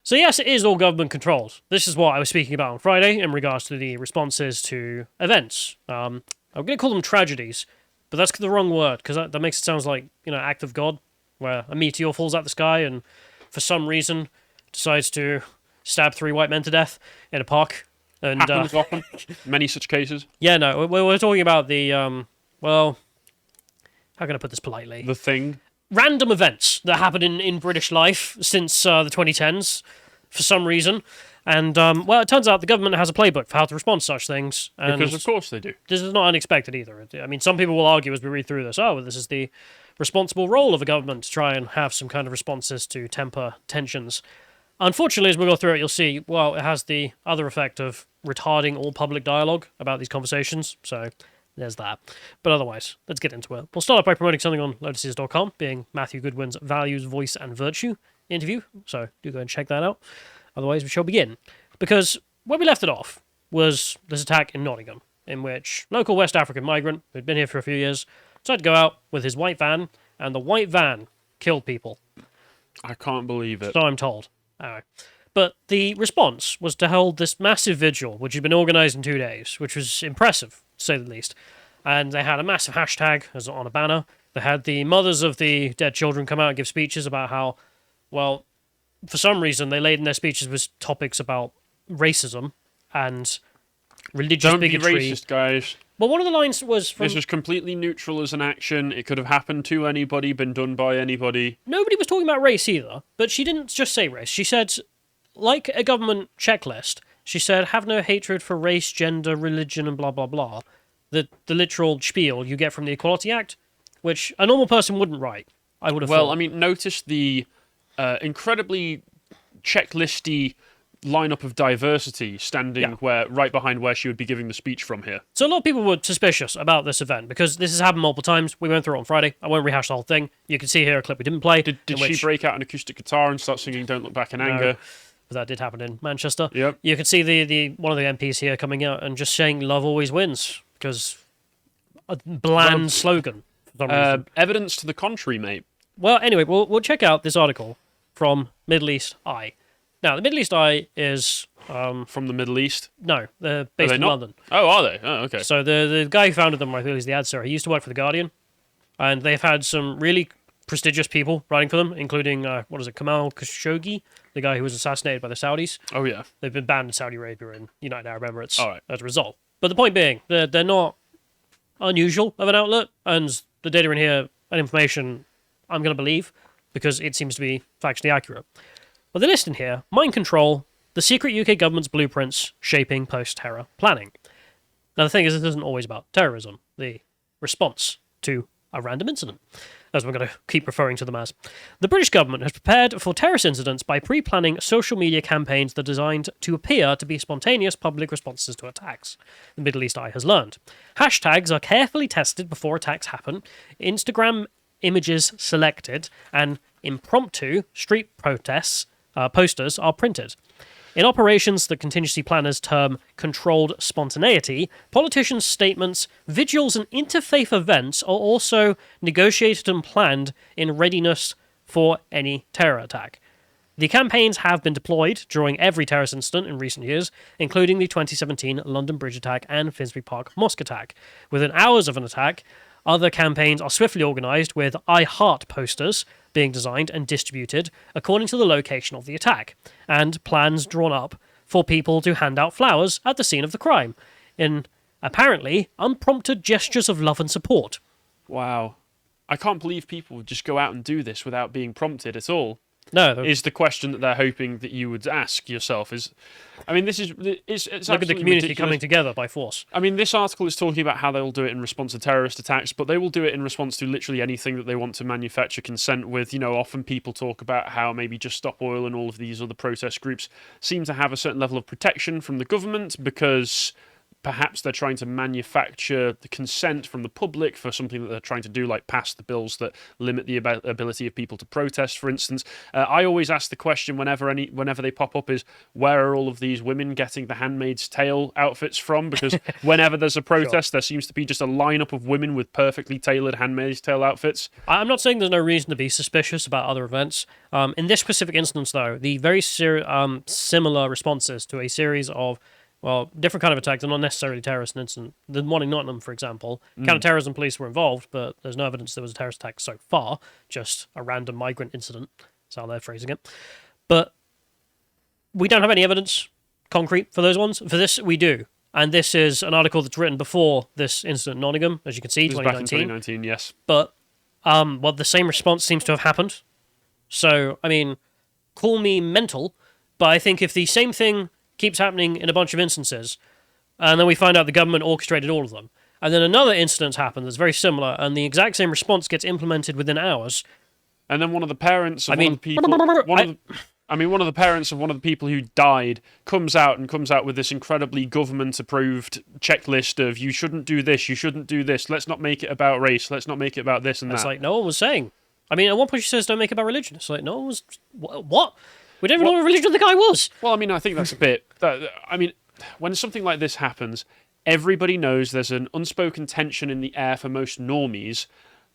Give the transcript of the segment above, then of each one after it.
So yes, it is all government controlled. This is what I was speaking about on Friday in regards to the responses to events. I'm going to call them tragedies, but that's the wrong word because that makes it sound like act of God, where a meteor falls out the sky and for some reason decides to stab 3 white men to death in a park. And Happens often. Many such cases. yeah, no, we're talking about the well, how can I put this politely? The Thing. Random events that happen in British life since the 2010s for some reason. And, well, it turns out the government has a playbook for how to respond to such things. And Because of course they do. this is not unexpected either. I mean, some people will argue as we read through this, oh, this is the responsible role of a government to try and have some kind of responses to temper tensions. Unfortunately, as we go through it, you'll see, well, it has the other effect of retarding all public dialogue about these conversations. So there's that. But otherwise, let's get into it. We'll start off by promoting something on lotuses.com, being Matthew Goodwin's Values, Voice and Virtue interview. So do go and check that out. Otherwise, we shall begin. Because where we left it off was this attack in Nottingham, in which local West African migrant, who'd been here for a few years, decided to go out with his white van, and the white van killed people. I can't believe it. So I'm told. But the response was to hold this massive vigil, which had been organised in 2 days, which was impressive, to say the least. And they had a massive hashtag as on a banner. They had the mothers of the dead children come out and give speeches about how, well, for some reason they laden their speeches with topics about racism and religious Don't bigotry. be racist, guys. Well, one of the lines was from... This was completely neutral as an action. It could have happened to anybody, been done by anybody. Nobody was talking about race either, but she didn't just say race. She said, like a government checklist, she said, have no hatred for race, gender, religion, and blah, blah, blah. The literal spiel you get from the Equality Act, which a normal person wouldn't write, I would have thought. Well, I mean, notice the incredibly checklisty lineup of diversity standing right behind where she would be giving the speech from here. So a lot of people were suspicious about this event because this has happened multiple times. We went through it on Friday. I won't rehash the whole thing. You can see here a clip we didn't play. Did she break out an acoustic guitar and start singing "Don't Look Back in Anger"? But that did happen in Manchester. Yep. You can see the one of the MPs here coming out and just saying "Love always wins" because a bland slogan. For some reason. Evidence to the contrary, mate. Well, anyway, we'll check out this article from Middle East Eye. Now, the Middle East Eye is... from the Middle East? No, they're based in London. Oh, are they? Oh, okay. So the guy who founded them, I think, is the ad sir. He used to work for The Guardian, and they've had some really prestigious people writing for them, including, Kamal Khashoggi, the guy who was assassinated by the Saudis. Oh, yeah. They've been banned in Saudi Arabia and United Arab Emirates All right. as a result. But the point being, they're not unusual of an outlet, and the data in here and information I'm going to believe, because it seems to be factually accurate. Well, they list in here, mind control, the secret UK government's blueprints shaping post-terror planning. Now, the thing is, this isn't always about terrorism, the response to a random incident, as we're going to keep referring to them as. The British government has prepared for terrorist incidents by pre-planning social media campaigns that are designed to appear to be spontaneous public responses to attacks, the Middle East Eye has learned. Hashtags are carefully tested before attacks happen, Instagram images selected, and impromptu street protests posters are printed. In operations that contingency planners term controlled spontaneity, politicians' statements, vigils, and interfaith events are also negotiated and planned in readiness for any terror attack. The campaigns have been deployed during every terrorist incident in recent years, including the 2017 London Bridge attack and Finsbury Park mosque attack. Within hours of an attack, other campaigns are swiftly organised with I Heart posters being designed and distributed according to the location of the attack, and plans drawn up for people to hand out flowers at the scene of the crime, in apparently unprompted gestures of love and support. Wow. I can't believe people would just go out and do this without being prompted at all. No. Is the question that they're hoping that you would ask yourself. This is... It's Look at the community ridiculous. coming together by force. I mean, this article is talking about how they will do it in response to terrorist attacks, but they will do it in response to literally anything that they want to manufacture consent with. Often people talk about how maybe Just Stop Oil and all of these other protest groups seem to have a certain level of protection from the government because perhaps they're trying to manufacture the consent from the public for something that they're trying to do, like pass the bills that limit the ability of people to protest, for instance. I always ask the question whenever they pop up is, where are all of these women getting the Handmaid's Tale outfits from? Because whenever there's a protest, there seems to be just a lineup of women with perfectly tailored Handmaid's Tale outfits. I'm not saying there's no reason to be suspicious about other events. In this specific instance, though, the very similar responses to a series of different kind of attacks, and not necessarily terrorist incident. The one in Nottingham, for example, counter-terrorism police were involved, but there's no evidence there was a terrorist attack so far, just a random migrant incident. That's how they're phrasing it. But we don't have any evidence, concrete, for those ones. For this, we do. And this is an article that's written before this incident in Nottingham, as you can see, This 2019. Back in 2019, yes. But, the same response seems to have happened. So, I mean, call me mental, but I think if the same thing keeps happening in a bunch of instances, and then we find out the government orchestrated all of them, and then another incident happens that's very similar, and the exact same response gets implemented within hours. And then one of the parents of one of the people, one of the parents of one of the people who died comes out with this incredibly government-approved checklist of, you shouldn't do this, let's not make it about race, let's not make it about this and that. It's like, no one was saying. I mean, at one point she says, don't make it about religion. It's like, no one was... What? We don't even know what religion the guy was. Well, I mean, I think that's a bit... when something like this happens, everybody knows there's an unspoken tension in the air for most normies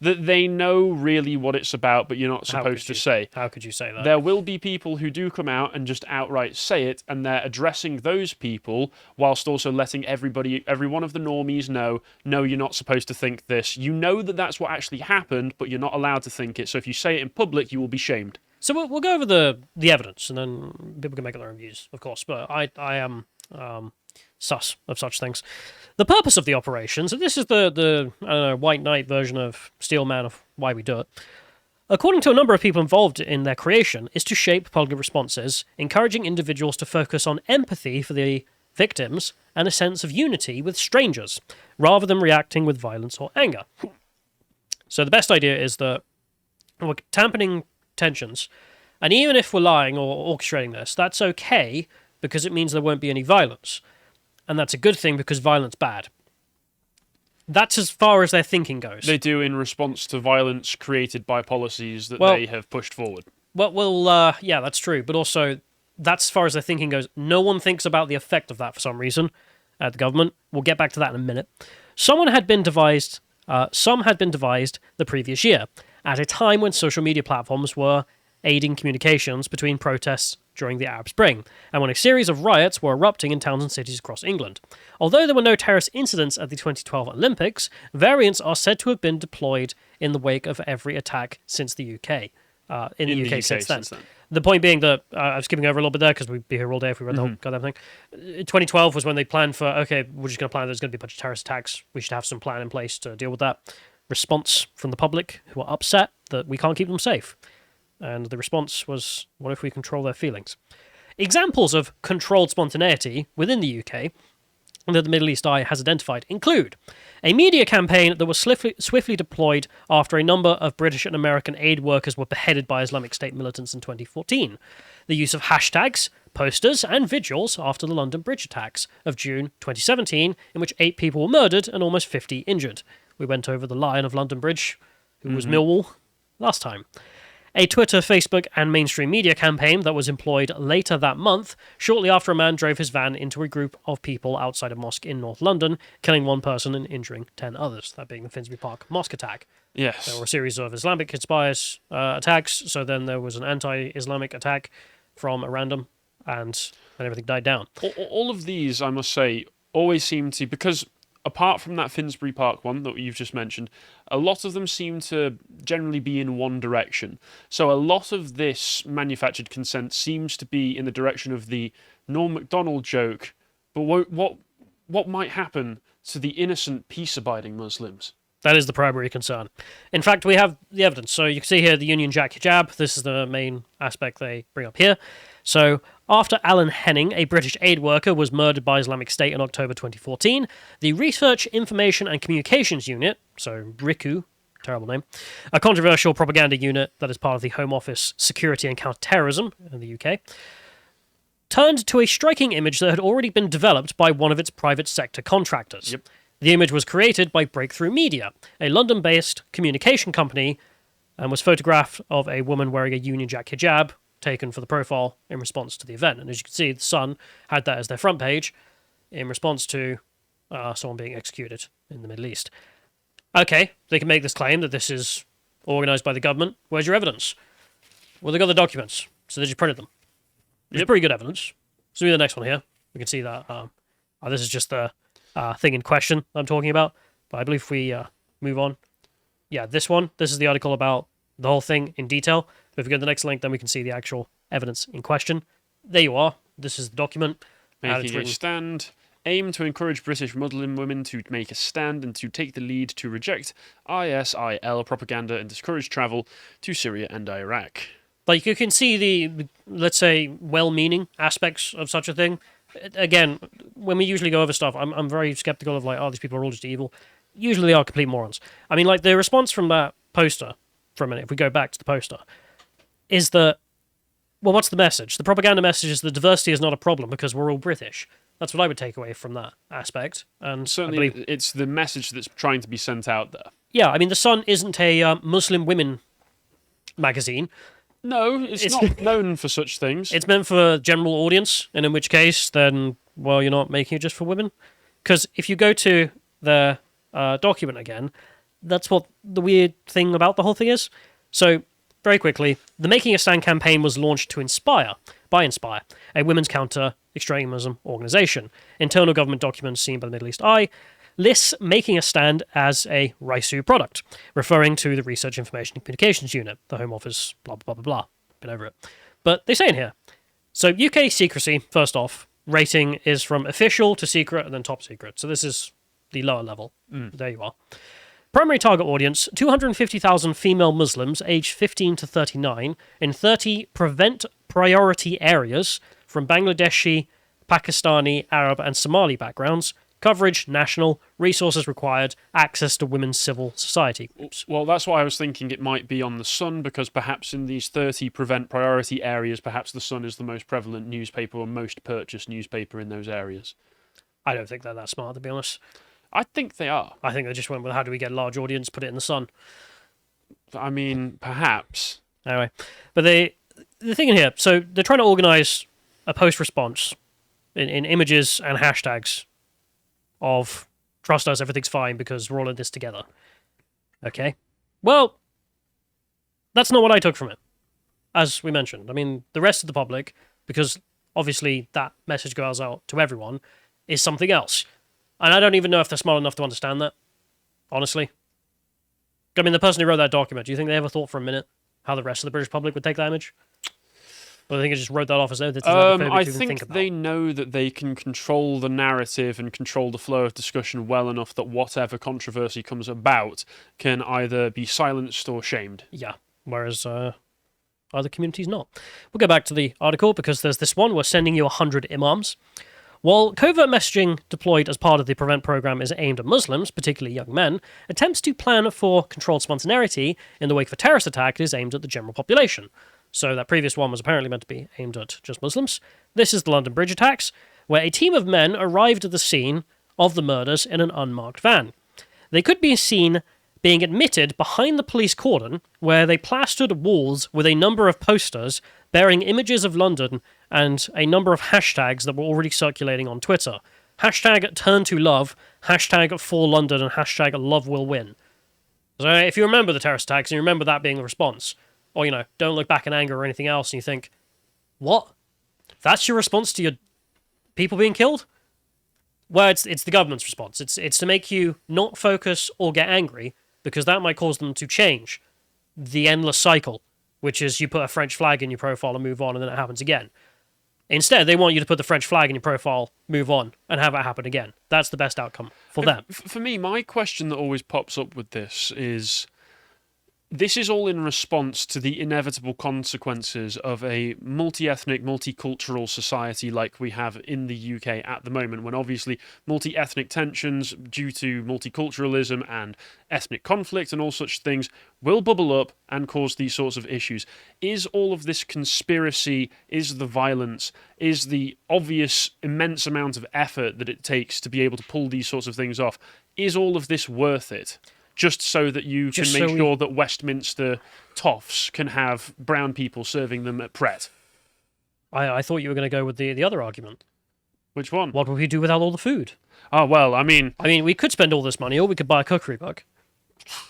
that they know really what it's about, but you're not supposed to say. How could you say that? There will be people who do come out and just outright say it, and they're addressing those people whilst also letting every one of the normies know, no, you're not supposed to think this. You know that that's what actually happened, but you're not allowed to think it. So if you say it in public, you will be shamed. So we'll go over the evidence, and then people can make their own views, of course. But I am sus of such things. The purpose of the operation, so this is the White Knight version of Steel Man of why we do it, according to a number of people involved in their creation, is to shape public responses, encouraging individuals to focus on empathy for the victims and a sense of unity with strangers, rather than reacting with violence or anger. So the best idea is that we're dampening tensions, and even if we're lying or orchestrating this, that's okay, because it means there won't be any violence. And that's a good thing, because violence bad. That's as far as their thinking goes. They do in response to violence created by policies that they have pushed forward. Yeah, that's true. But also, that's as far as their thinking goes. No one thinks about the effect of that for some reason at the government. We'll get back to that in a minute. Some had been devised the previous year, at a time when social media platforms were aiding communications between protests during the Arab Spring, and when a series of riots were erupting in towns and cities across England. Although there were no terrorist incidents at the 2012 Olympics, variants are said to have been deployed in the wake of every attack since the UK. In the UK since then. The point being that I was skipping over a little bit there because we'd be here all day if we read the whole goddamn thing. 2012 was when they planned for, okay, we're just going to plan there's going to be a bunch of terrorist attacks. We should have some plan in place to deal with that. Response from the public, who are upset that we can't keep them safe. And the response was, what if we control their feelings? Examples of controlled spontaneity within the UK that the Middle East Eye has identified include a media campaign that was swiftly deployed after a number of British and American aid workers were beheaded by Islamic State militants in 2014, the use of hashtags, posters, and vigils after the London Bridge attacks of June 2017, in which 8 people were murdered and almost 50 injured. We went over the Lion of London Bridge, who was Millwall, last time. A Twitter, Facebook, and mainstream media campaign that was employed later that month, shortly after a man drove his van into a group of people outside a mosque in North London, killing 1 person and injuring 10 others, that being the Finsbury Park mosque attack. Yes. There were a series of Islamic-inspired attacks, so then there was an anti-Islamic attack from a random, and then everything died down. All of these, I must say, always seem to, because apart from that Finsbury Park one that you've just mentioned, a lot of them seem to generally be in one direction. So a lot of this manufactured consent seems to be in the direction of the Norm Macdonald joke, but what might happen to the innocent, peace-abiding Muslims? That is the primary concern. In fact, we have the evidence. So you can see here the Union Jack hijab. This is the main aspect they bring up here. So after Alan Henning, a British aid worker, was murdered by Islamic State in October 2014, the Research, Information and Communications Unit, so RICU, terrible name, a controversial propaganda unit that is part of the Home Office Security and Counter-Terrorism in the UK, turned to a striking image that had already been developed by one of its private sector contractors. Yep. The image was created by Breakthrough Media, a London-based communication company, and was photographed of a woman wearing a Union Jack hijab, taken for the profile in response to the event. And as you can see, The Sun had that as their front page in response to someone being executed in the Middle East. Okay, they can make this claim that this is organised by the government. Where's your evidence? Well, they got the documents, so they just printed them. It's pretty good evidence. So the next one here. We can see that this is just the thing in question I'm talking about. But I believe if we move on. Yeah, this one. This is the article about the whole thing in detail. But if we go to the next link, then we can see the actual evidence in question. There you are. This is the document. Making a stand. Aim to encourage British Muslim women to make a stand and to take the lead to reject ISIL propaganda and discourage travel to Syria and Iraq. Like, you can see the, let's say, well-meaning aspects of such a thing. Again, when we usually go over stuff, I'm very skeptical of, like, oh, these people are all just evil. Usually they are complete morons. I mean, like, the response from that poster, for a minute, if we go back to the poster, is that, well, what's the message? The propaganda message is that diversity is not a problem because we're all British. That's what I would take away from that aspect. And certainly, it's the message that's trying to be sent out there. Yeah, I mean, The Sun isn't a Muslim women magazine. No, it's not known for such things. It's meant for general audience, and in which case, then, well, you're not making it just for women. Because if you go to the document again, that's what the weird thing about the whole thing is. So, very quickly, the Making a Stand campaign was launched by Inspire, a women's counter-extremism organisation. Internal government documents seen by the Middle East Eye lists Making a Stand as a RISU product, referring to the Research Information and Communications Unit, the Home Office, blah, blah, blah, blah, blah. Been over it. But they say in here, so UK secrecy, first off, rating is from official to secret and then top secret. So this is the lower level. There you are. Primary target audience, 250,000 female Muslims aged 15 to 39 in 30 prevent priority areas from Bangladeshi, Pakistani, Arab and Somali backgrounds. Coverage, national, resources required, access to women's civil society groups. Well, that's why I was thinking it might be on The Sun, because perhaps in these 30 prevent priority areas, perhaps The Sun is the most prevalent newspaper or most purchased newspaper in those areas. I don't think they're that smart, to be honest. I think they are. I think they just went with, how do we get a large audience, put it in The Sun. I mean, perhaps. Anyway, but the thing in here, so they're trying to organise a post-response in images and hashtags of trust us, everything's fine because we're all in this together. Okay? Well, that's not what I took from it, as we mentioned. I mean, the rest of the public, because obviously that message goes out to everyone, is something else. And I don't even know if they're smart enough to understand that, honestly. I mean, the person who wrote that document, do you think they ever thought for a minute how the rest of the British public would take that image? Or I think it just wrote that off as though it's I think they know that they can control the narrative and control the flow of discussion well enough that whatever controversy comes about can either be silenced or shamed. Yeah, whereas other communities not. We'll go back to the article because there's this one, we're sending you 100 imams. While covert messaging deployed as part of the Prevent program is aimed at Muslims, particularly young men, attempts to plan for controlled spontaneity in the wake of a terrorist attack is aimed at the general population. So that previous one was apparently meant to be aimed at just Muslims. This is the London Bridge attacks, where a team of men arrived at the scene of the murders in an unmarked van. They could be seen being admitted behind the police cordon, where they plastered walls with a number of posters bearing images of London and a number of hashtags that were already circulating on Twitter. Hashtag turn to love, hashtag for London, and hashtag love will win. So if you remember the terrorist attacks and you remember that being the response, or, you know, don't look back in anger or anything else, and you think, what? That's your response to your people being killed? Well, it's the government's response. It's to make you not focus or get angry, because that might cause them to change the endless cycle, which is you put a French flag in your profile and move on, and then it happens again. Instead, they want you to put the French flag in your profile, move on, and have it happen again. That's the best outcome for them. For me, my question that always pops up with this is, This is all in response to the inevitable consequences of a multi-ethnic, multicultural society like we have in the UK at the moment, when obviously multi-ethnic tensions due to multiculturalism and ethnic conflict and all such things will bubble up and cause these sorts of issues. Is all of this conspiracy, is the violence, is the obvious immense amount of effort that it takes to be able to pull these sorts of things off, is all of this worth it? Just so that you can make sure that Westminster toffs can have brown people serving them at Pret. I thought you were going to go with the other argument. Which one? What would we do without all the food? Oh, well, I mean, we could spend all this money, or we could buy a cookery book.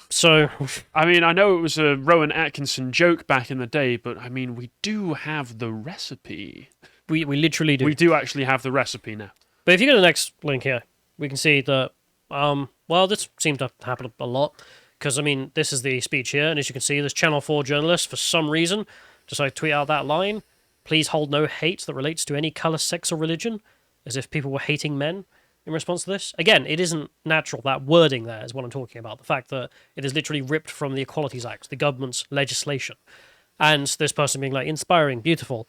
So... I mean, I know it was a Rowan Atkinson joke back in the day, but, I mean, we do have the recipe. We literally do. We do actually have the recipe now. But if you go to the next link here, we can see that... well, this seems to happen a lot, because, I mean, this is the speech here, and as you can see, this Channel 4 journalist, for some reason, decided to tweet out that line, "Please hold no hate that relates to any colour, sex, or religion," as if people were hating men in response to this. Again, it isn't natural. That wording there is what I'm talking about. The fact that it is literally ripped from the Equalities Act, the government's legislation. And this person being like, inspiring, beautiful,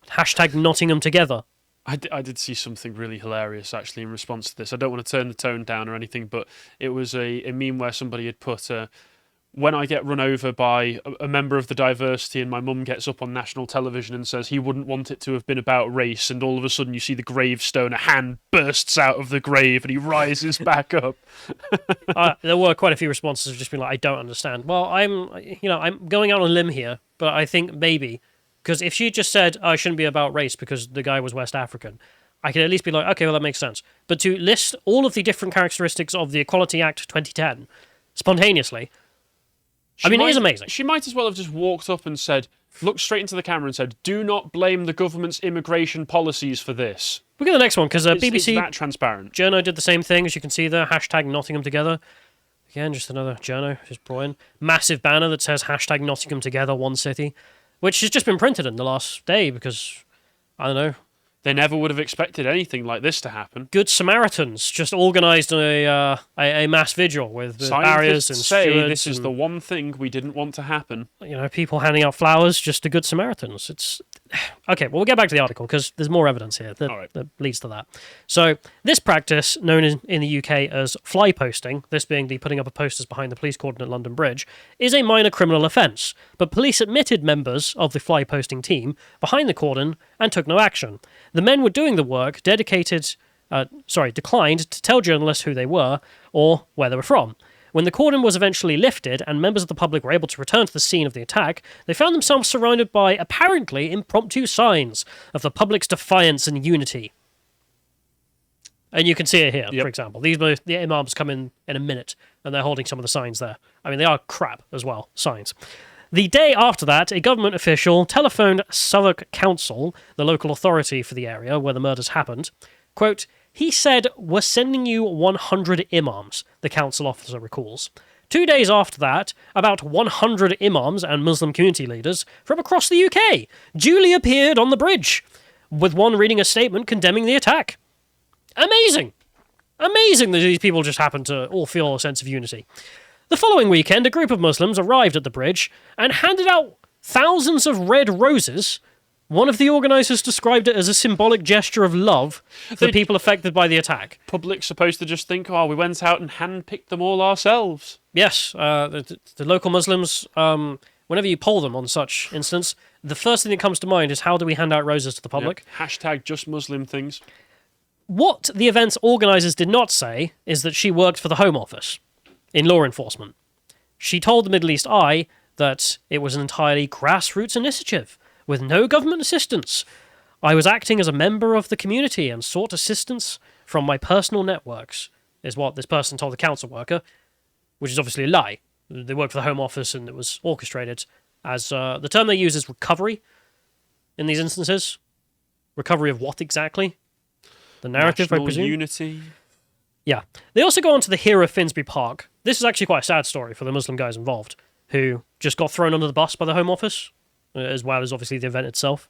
hashtag Nottingham together. I did see something really hilarious, actually, in response to this. I don't want to turn the tone down or anything, but it was a meme where somebody had put, when I get run over by a member of the diversity and my mum gets up on national television and says he wouldn't want it to have been about race, and all of a sudden you see the gravestone, a hand bursts out of the grave and he rises back up. There were quite a few responses of just being like, I don't understand. Well, I'm going out on a limb here, but I think maybe... Because if she just said, oh, it shouldn't be about race because the guy was West African, I could at least be like, okay, well, that makes sense. But to list all of the different characteristics of the Equality Act 2010 spontaneously, it is amazing. She might as well have just walked up and said, looked straight into the camera and said, do not blame the government's immigration policies for this. We'll get the next one, because BBC it's that transparent. Journo did the same thing, as you can see there, hashtag Nottingham Together. Again, just another Journo, just brought in. Massive banner that says hashtag Nottingham Together, one city. Which has just been printed in the last day because, I don't know. They never would have expected anything like this to happen. Good Samaritans just organised a mass vigil with barriers and stewards. This is the one thing we didn't want to happen. People handing out flowers just to Good Samaritans. It's okay. Well, we'll get back to the article because there's more evidence here that leads to that. So this practice, known in the UK as fly posting, this being the putting up of posters behind the police cordon at London Bridge, is a minor criminal offence. But police admitted members of the fly posting team behind the cordon and took no action. The men were doing the work, declined to tell journalists who they were or where they were from. When the cordon was eventually lifted and members of the public were able to return to the scene of the attack, they found themselves surrounded by apparently impromptu signs of the public's defiance and unity. And you can see it here, for example. The imams come in a minute, and they're holding some of the signs there. I mean, they are crap as well, signs. The day after that, a government official telephoned Southwark Council, the local authority for the area where the murders happened. Quote, he said, we're sending you 100 imams, the council officer recalls. 2 days after that, about 100 imams and Muslim community leaders from across the UK duly appeared on the bridge, with one reading a statement condemning the attack. Amazing! Amazing that these people just happen to all feel a sense of unity. The following weekend, a group of Muslims arrived at the bridge and handed out thousands of red roses. One of the organisers described it as a symbolic gesture of love for people affected by the attack. Public's supposed to just think, we went out and handpicked them all ourselves. Yes, the local Muslims, whenever you poll them on such instance, the first thing that comes to mind is how do we hand out roses to the public? Yep. Hashtag just Muslim things. What the event's organisers did not say is that she worked for the Home Office in law enforcement. She told the Middle East Eye that it was an entirely grassroots initiative with no government assistance. I was acting as a member of the community and sought assistance from my personal networks, is what this person told the council worker, which is obviously a lie. They worked for the Home Office and it was orchestrated as, the term they use is recovery in these instances. Recovery of what exactly? The narrative, National I presume? unity. Yeah. They also go on to the hero of Finsbury Park. This is actually quite a sad story for the Muslim guys involved, who just got thrown under the bus by the Home Office, as well as obviously the event itself.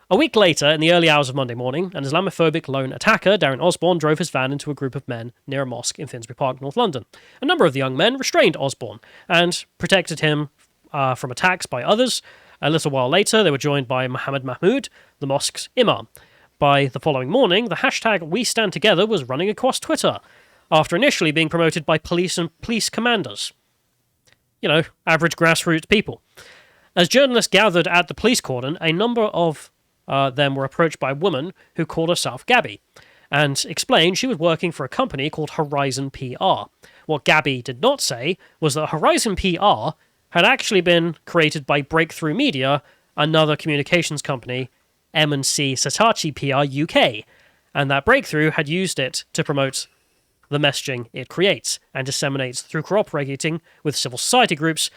A week later, in the early hours of Monday morning, an Islamophobic lone attacker, Darren Osborne, drove his van into a group of men near a mosque in Finsbury Park, North London. A number of the young men restrained Osborne and protected him from attacks by others. A little while later, they were joined by Mohammed Mahmoud, the mosque's imam. By the following morning, the hashtag We Stand Together was running across Twitter, after initially being promoted by police and police commanders. You know, average grassroots people. As journalists gathered at the police cordon, a number of them were approached by a woman who called herself Gabby, and explained she was working for a company called Horizon PR. What Gabby did not say was that Horizon PR had actually been created by Breakthrough Media, another communications company, M&C Saatchi PR UK, and that Breakthrough had used it to promote the messaging it creates and disseminates through cooperating with civil society groups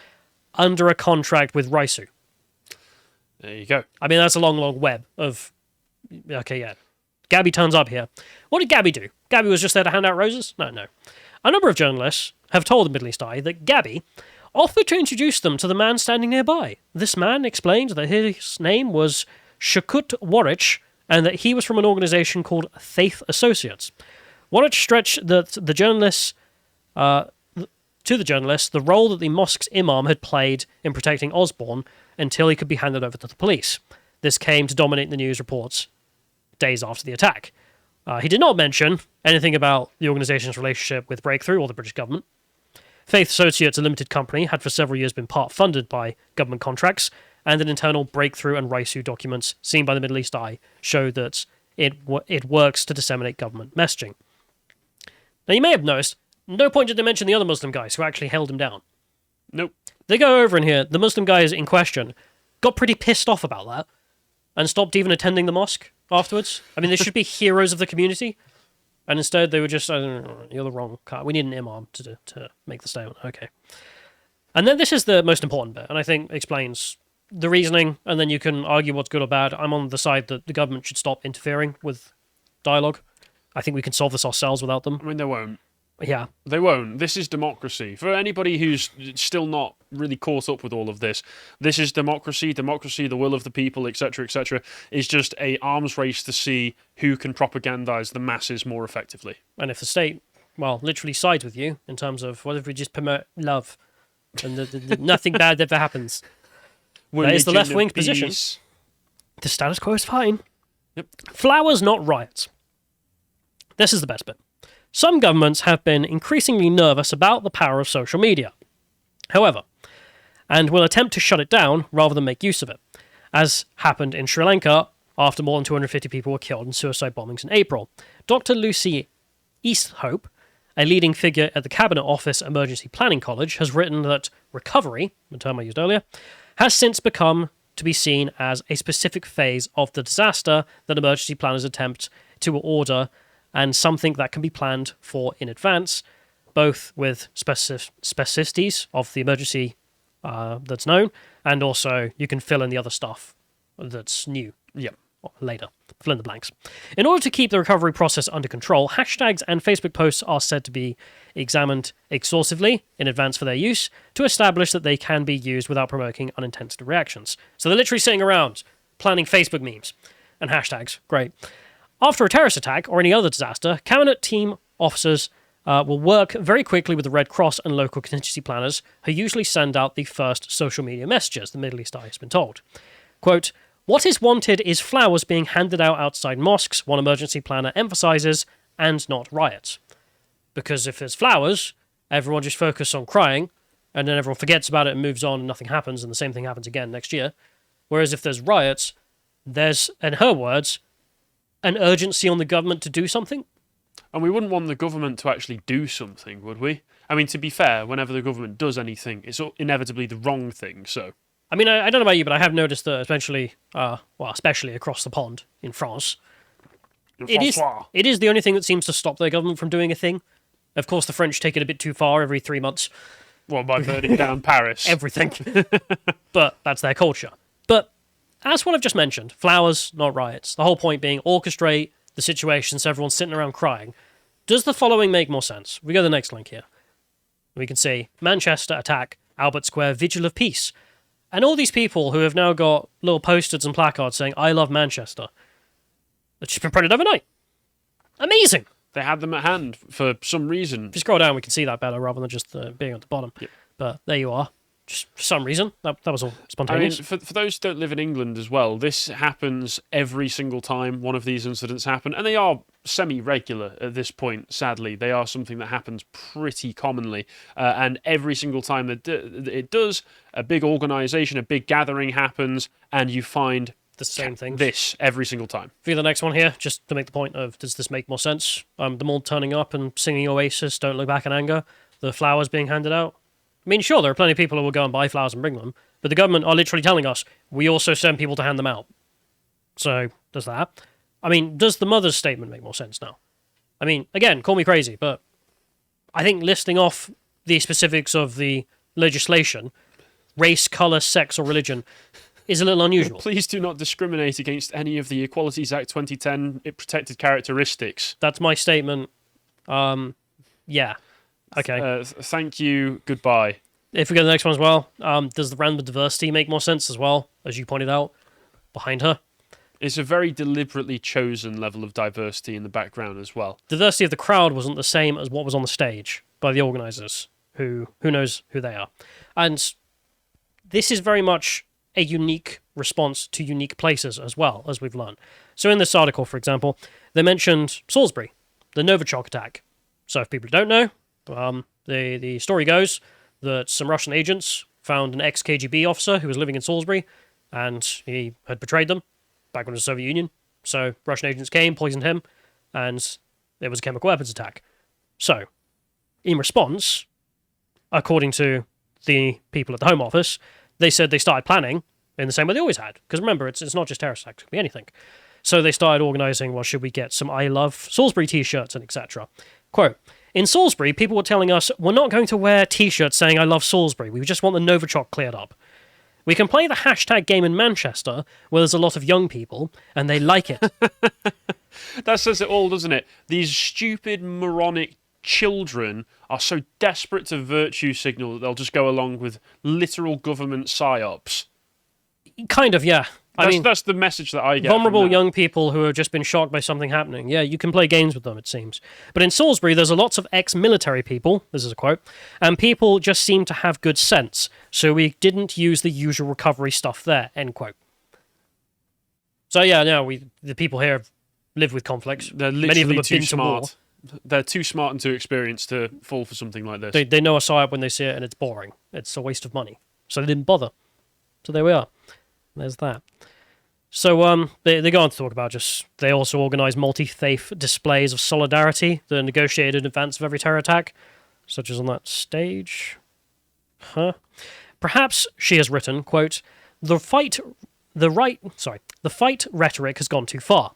under a contract with Raisu. There you go. I mean, that's a long, long web of... Okay, yeah. Gabby turns up here. What did Gabby do? Gabby was just there to hand out roses? No. A number of journalists have told the Middle East Eye that Gabby offered to introduce them to the man standing nearby. This man explained that his name was Shakut Warich and that he was from an organisation called Faith Associates. Warich stretched the journalists... to the journalists, the role that the mosque's imam had played in protecting Osborne until he could be handed over to the police. This came to dominate the news reports days after the attack. He did not mention anything about the organisation's relationship with Breakthrough or the British government. Faith Associates, a limited company, had for several years been part funded by government contracts, and an internal Breakthrough and Raisu documents seen by the Middle East Eye show that it works to disseminate government messaging. Now, you may have noticed, no point did they mention the other Muslim guys who actually held him down. Nope. They go over in here, the Muslim guys in question got pretty pissed off about that and stopped even attending the mosque afterwards. I mean, they should be heroes of the community. And instead they were just, I don't know, you're the wrong car. We need an imam to make the statement. Okay. And then this is the most important bit, and I think explains the reasoning, and then you can argue what's good or bad. I'm on the side that the government should stop interfering with dialogue. I think we can solve this ourselves without them. I mean, they won't. Yeah. They won't. This is democracy. For anybody who's still not really caught up with all of this, this is democracy. Democracy, the will of the people, etc., is just a arms race to see who can propagandize the masses more effectively. And if the state, well, literally sides with you in terms of what if we just promote love and nothing bad ever happens. That is the left-wing position. The status quo is fine. Yep. Flowers, not riots. This is the best bit. Some governments have been increasingly nervous about the power of social media, however, and will attempt to shut it down rather than make use of it, as happened in Sri Lanka after more than 250 people were killed in suicide bombings in April. Dr. Lucy Easthope, a leading figure at the Cabinet Office Emergency Planning College, has written that recovery, the term I used earlier, has since become to be seen as a specific phase of the disaster that emergency planners attempt to order and something that can be planned for in advance, both with specificities of the emergency that's known, and also you can fill in the other stuff that's new. Yep. Later. Fill in the blanks. In order to keep the recovery process under control, hashtags and Facebook posts are said to be examined exhaustively in advance for their use to establish that they can be used without provoking unintended reactions. So they're literally sitting around planning Facebook memes and hashtags. Great. After a terrorist attack or any other disaster, Cabinet team officers will work very quickly with the Red Cross and local contingency planners, who usually send out the first social media messages, the Middle East Eye has been told. Quote, "What is wanted is flowers being handed out outside mosques," one emergency planner emphasises, "and not riots." Because if there's flowers, everyone just focuses on crying, and then everyone forgets about it and moves on and nothing happens, and the same thing happens again next year. Whereas if there's riots, there's, in her words, an urgency on the government to do something. And we wouldn't want the government to actually do something, would we? I mean, to be fair, whenever the government does anything, it's inevitably the wrong thing, so... I mean, I don't know about you, but I have noticed that especially across the pond in France, it is the only thing that seems to stop their government from doing a thing. Of course, the French take it a bit too far every 3 months. Well, by burning down Paris. Everything. But that's their culture. But as what I've just mentioned, flowers, not riots. The whole point being orchestrate the situation so everyone's sitting around crying. Does the following make more sense? We go to the next link here. We can see Manchester attack, Albert Square, vigil of peace. And all these people who have now got little posters and placards saying, "I love Manchester." It's just been printed overnight. Amazing. They had them at hand for some reason. If you scroll down, we can see that better rather than just being at the bottom. Yep. But there you are. Just for some reason. That was all I mean, spontaneous. for those who don't live in England as well, this happens every single time one of these incidents happen, and they are semi-regular at this point, sadly. They are something that happens pretty commonly, and every single time that it does, a big organisation, a big gathering happens, and you find The same things. this every single time. For the next one here, just to make the point of, does this make more sense? Them all turning up and singing Oasis, Don't Look Back in Anger, the flowers being handed out. I mean, sure, there are plenty of people who will go and buy flowers and bring them, but the government are literally telling us, we also send people to hand them out. So, does that. I mean, does the mother's statement make more sense now? I mean, again, call me crazy, but I think listing off the specifics of the legislation, race, colour, sex, or religion, is a little unusual. Please do not discriminate against any of the Equalities Act 2010 protected characteristics. That's my statement. Yeah. Okay. Thank you. Goodbye. If we go to the next one as well, does the random diversity make more sense as well, as you pointed out, behind her? It's a very deliberately chosen level of diversity in the background as well. Diversity of the crowd wasn't the same as what was on the stage by the organisers, who knows who they are. And this is very much a unique response to unique places as well, as we've learned. So in this article, for example, they mentioned Salisbury, the Novichok attack. So if people don't know, the story goes that some Russian agents found an ex-KGB officer who was living in Salisbury, and he had betrayed them back when it was the Soviet Union. So Russian agents came, poisoned him, and there was a chemical weapons attack. So, in response, according to the people at the Home Office, they said they started planning in the same way they always had. Because remember, it's not just terrorist attacks, it could be anything. So they started organising, well, should we get some I Love Salisbury t-shirts and etc. Quote, in Salisbury, people were telling us, we're not going to wear t-shirts saying I love Salisbury, we just want the Novichok cleared up. We can play the hashtag game in Manchester, where there's a lot of young people, and they like it. That says it all, doesn't it? These stupid, moronic children are so desperate to virtue signal that they'll just go along with literal government psyops. Kind of, yeah. I mean, that's the message that I get. vulnerable young people who have just been shocked by something happening. Yeah, you can play games with them, it seems. But in Salisbury, there's lots of ex-military people, this is a quote, and people just seem to have good sense, so we didn't use the usual recovery stuff there, end quote. So yeah, no, the people here live with conflicts. They're literally Many of them have too been to war. smart. They're too smart and too experienced to fall for something like this. They know a psyop when they see it, and it's boring. It's a waste of money. So they didn't bother. So there we are. There's that. So they go on to talk about they also organise multi-faith displays of solidarity that are negotiated in advance of every terror attack, such as on that stage. Perhaps, she has written, quote, the fight rhetoric has gone too far,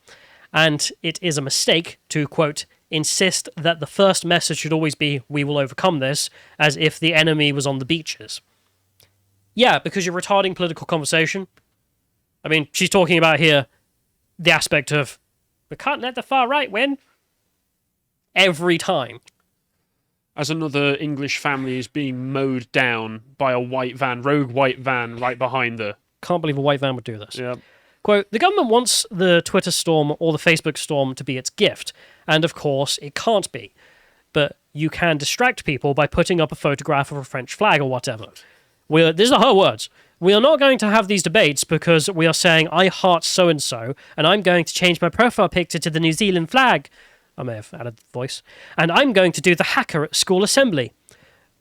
and it is a mistake to, quote, insist that the first message should always be, we will overcome this, as if the enemy was on the beaches. Yeah, because you're retarding political conversation. I mean, she's talking about here the aspect of, we can't let the far right win. Every time. As another English family is being mowed down by a rogue white van right behind her. Can't believe a white van would do this. Yeah. Quote, the government wants the Twitter storm or the Facebook storm to be its gift, and of course it can't be. But you can distract people by putting up a photograph of a French flag or whatever. These are her words. We are not going to have these debates because we are saying I heart so-and-so, and I'm going to change my profile picture to the New Zealand flag. I may have added the voice. And I'm going to do the hacker at school assembly.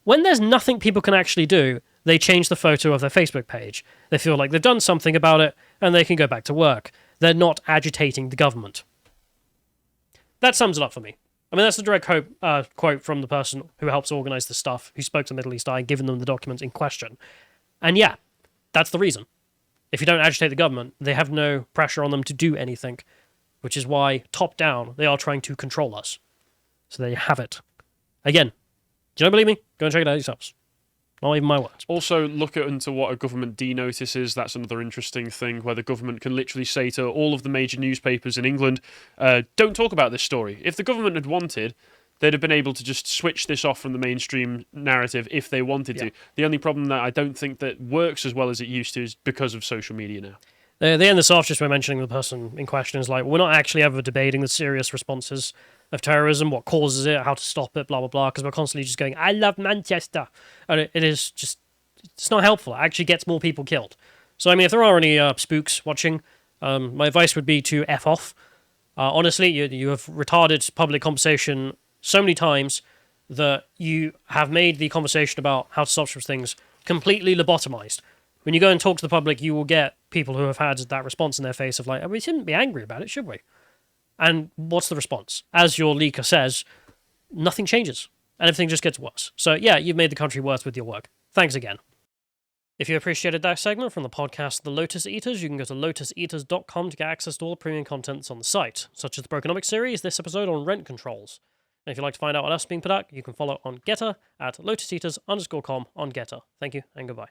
When there's nothing people can actually do, they change the photo of their Facebook page. They feel like they've done something about it, and they can go back to work. They're not agitating the government. That sums it up for me. I mean, that's the direct quote from the person who helps organise the stuff, who spoke to Middle East Eye, giving them the documents in question. And yeah, that's the reason. If you don't agitate the government, they have no pressure on them to do anything, which is why, top down, they are trying to control us. So there you have it. Again, do you not believe me? Go and check it out yourselves. Not even my words. Also, look into what a government denotice is. That's another interesting thing where the government can literally say to all of the major newspapers in England, don't talk about this story. If the government had wanted, they'd have been able to just switch this off from the mainstream narrative if they wanted to. The only problem that I don't think that works as well as it used to is because of social media now. They end this off just by mentioning the person in question is like, we're not actually ever debating the serious responses of terrorism, what causes it, how to stop it, blah, blah, blah, because we're constantly just going, I love Manchester. And it is just it's not helpful. It actually gets more people killed. So, I mean, if there are any spooks watching, my advice would be to F off. Honestly, you have retarded public conversation so many times that you have made the conversation about how to stop such things completely lobotomized. When you go and talk to the public, you will get people who have had that response in their face of like, we shouldn't be angry about it, should we? And what's the response? As your leaker says, nothing changes. And everything just gets worse. So yeah, you've made the country worse with your work. Thanks again. If you appreciated that segment from the podcast The Lotus Eaters, you can go to lotuseaters.com to get access to all the premium contents on the site, such as the Brokenomics series, this episode on rent controls. And if you'd like to find out what else is being put out, you can follow on Getter at lotuseaters_com on Getter. Thank you and goodbye.